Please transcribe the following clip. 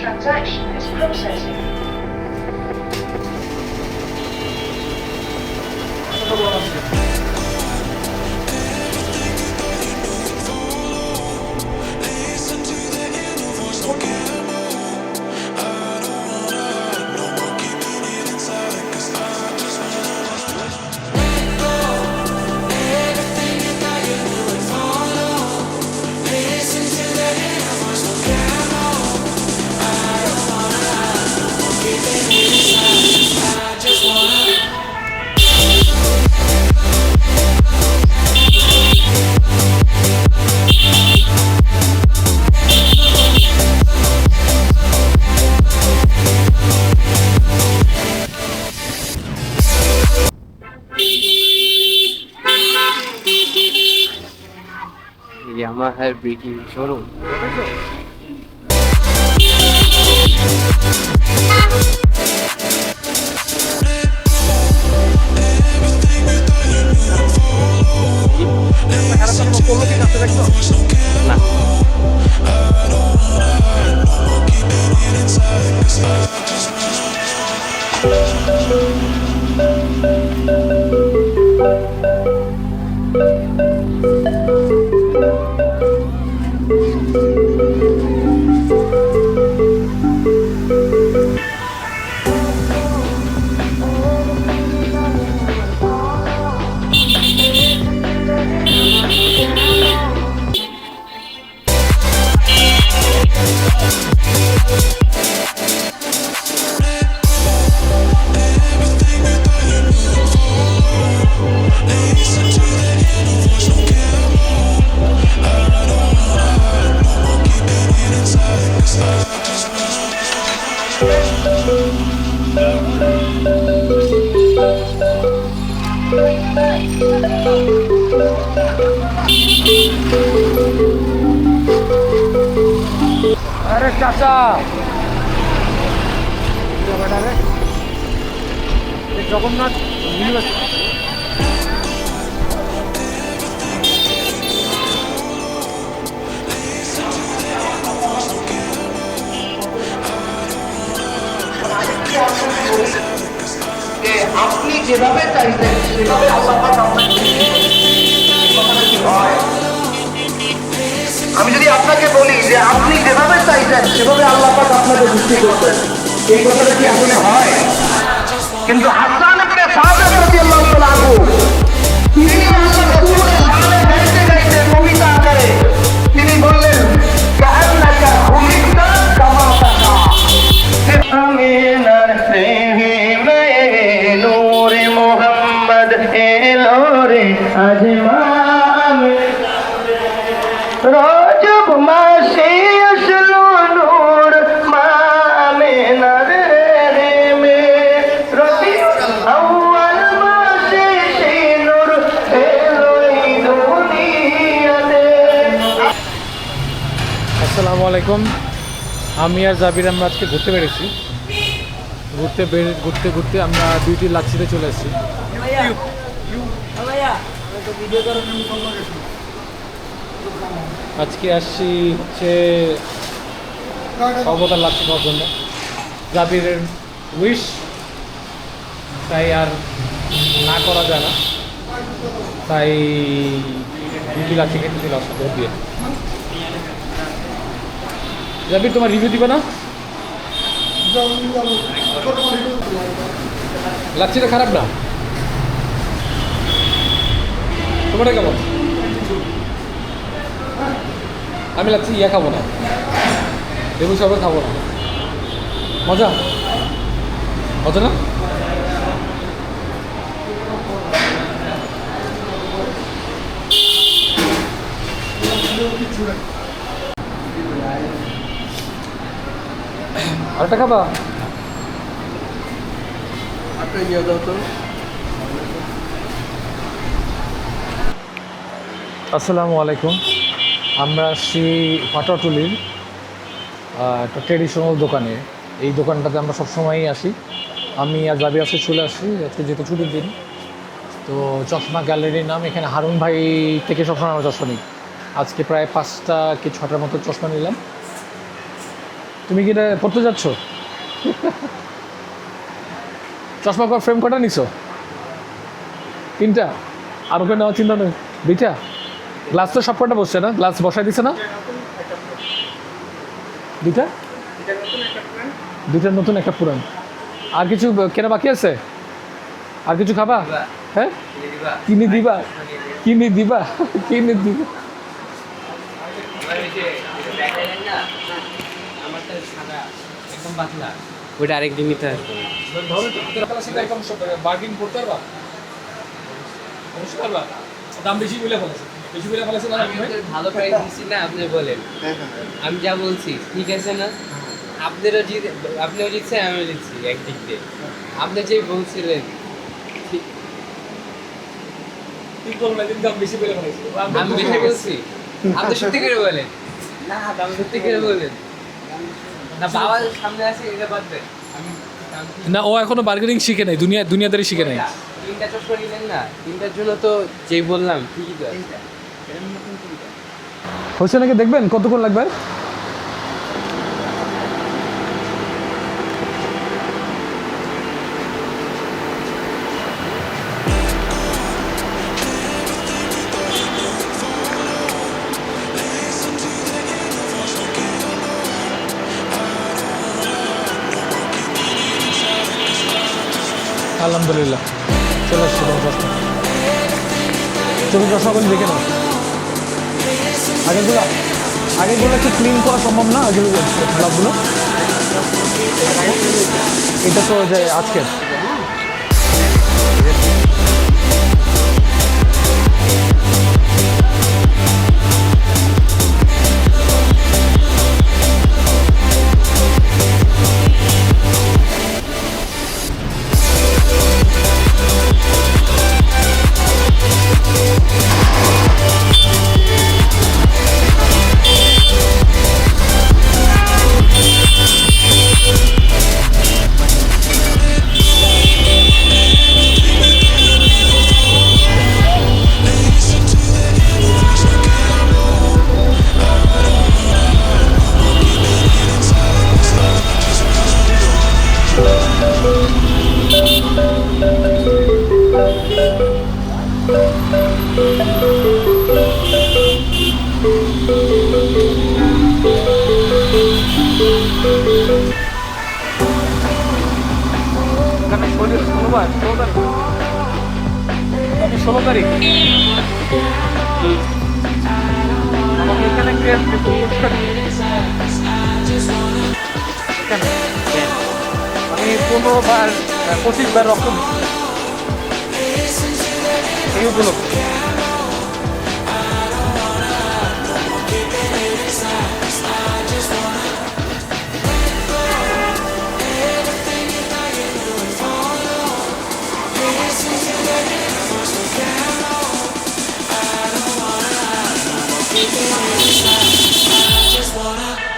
transaction is processing. Yamaha Breaking Showroom. না अरे चाचा জগন্নাথ ইউনিভার্সিটি আপনি যেভাবে চাইছেন সেভাবে আল্লাহ পাক আপনাকে হয়। আমি যদি আপনাকে বলি যে আপনি যেভাবে চাইছেন সেভাবে আল্লাহ পাক আপনাকে সৃষ্টি করতেন, এই কথাটা কি আসলে হয়? কিন্তু হাসান ইবনে সাবিত রাদিয়াল্লাহু তাআলা আনহু তিনি আল্লাহর রাসূলের শানে গাইতে গাইতে কবিতা আকারে তিনি বললেন কাআন্নাকা খুলিকতা কামা তাশা। আমিনার প্রেমে নূরে মুহাম্মদ এলো রে আজমান রজব মাসে আসলো নূর মা আমিনার রেমে রবিউল আউয়াল মাসে সেই নূর এলো এই দুনিয়াতে। আসসালামু আলাইকুম। আমি আর জাবির আমরা আজকে ঘুরতে বেরিয়েছি। ঘুরতে ঘুরতে আমরা বিউটি লাচ্ছিতে চলে এসেছি। আজকে আসছি হচ্ছে অবতার লাচ্ছি খাওয়ার জন্য। জাবিরের উইশ, তাই আর না করা যায় না, তাই বিউটি লাচ্ছি খেতে চলে আসছে দৌড় দিয়ে। জাবির তোমার রিভিউ দিবে না? লাচ্ছিটা খারাপ না, তোমারটা কেমন? আমি লাচ্ছি খাবো না, লেবু শরবত খাবো না। মজা মজা না? আরেকটা খাবা? আসসালামু আলাইকুম। আমরা আসছি পাটাটুলির একটা ট্রেডিশনাল দোকানে। এই দোকানটাতে আমরা সবসময়ই আসি। আমি আর জাবি আজকে চলে আসছি, আজকে যেহেতু ছুটির দিন। তো চশমা গ্যালারির নাম, এখানে হারুন ভাই থেকে সবসময় আমরা চশমা নিই। আজকে প্রায় 5টা কি 6টার মতো চশমা নিলাম। তুমি কি এটা পড়তে যাচ্ছ? চশমা ফ্রেম কটা নিছো? 3টা? আর ওকে নেওয়ার চিন্তা নেই? 2টা? গ্লাস তো সব কটা বসছে না? গ্লাস বসাই দিছে না? 2টা? 2টা নতুন, একটা পুরান। আর কিছু কেনা বাকি আছে? আর কিছু খাবা? হ্যাঁ, কিনে দিবা? কিনে দিবা? কিনে দিবা? ওইটা আরেকদিন নিতে আসবে। বার্গেন করতে পারবা? অবশ্যই পারবা। দাম বেশি বলে ফেলেছে, বেশি বলে ফেলেছে না? ভালো প্রাইস দিচ্ছি না, আপনি বলেন। আমি যা বলছি ঠিক আছে না? আপনিও জিতছেন, আমিও জিতছি একদিক দিয়ে। আপনি যে বলছিলেন ঠিক বলবেন, কিন্তু দাম বেশি বলে ফেলেছে। আমি বেশি বলছি, আপনি সত্যি করে বলেন। না, আপনি সত্যি করে বলেন না। বাবার সামনে আছে, এটা বাদ দেন। না, ও এখনো বার্গেনিং শিখে নাই, দুনিয়াদারি শিখে নাই। 3টা চশমা নিলেন না, 3টার জন্য তো যেই বললাম ঠিকই তো। হচ্ছে নাকি দেখবেন কতক্ষণ লাগবে? আলহামদুলিল্লাহ চলে আসছে তোমার চশমা। চোখের চশমাগুলো দেখে নাও। আগেগুলো একটু ক্লিন করা সম্ভব না? আগেগুলো ব্লগগুলো, এটা তো যে আজকের। আমি 16 তারিখ আমাকে এখানে আমি 15 বার 25 বার রক্ত এই উপলক্ষে। I just wanna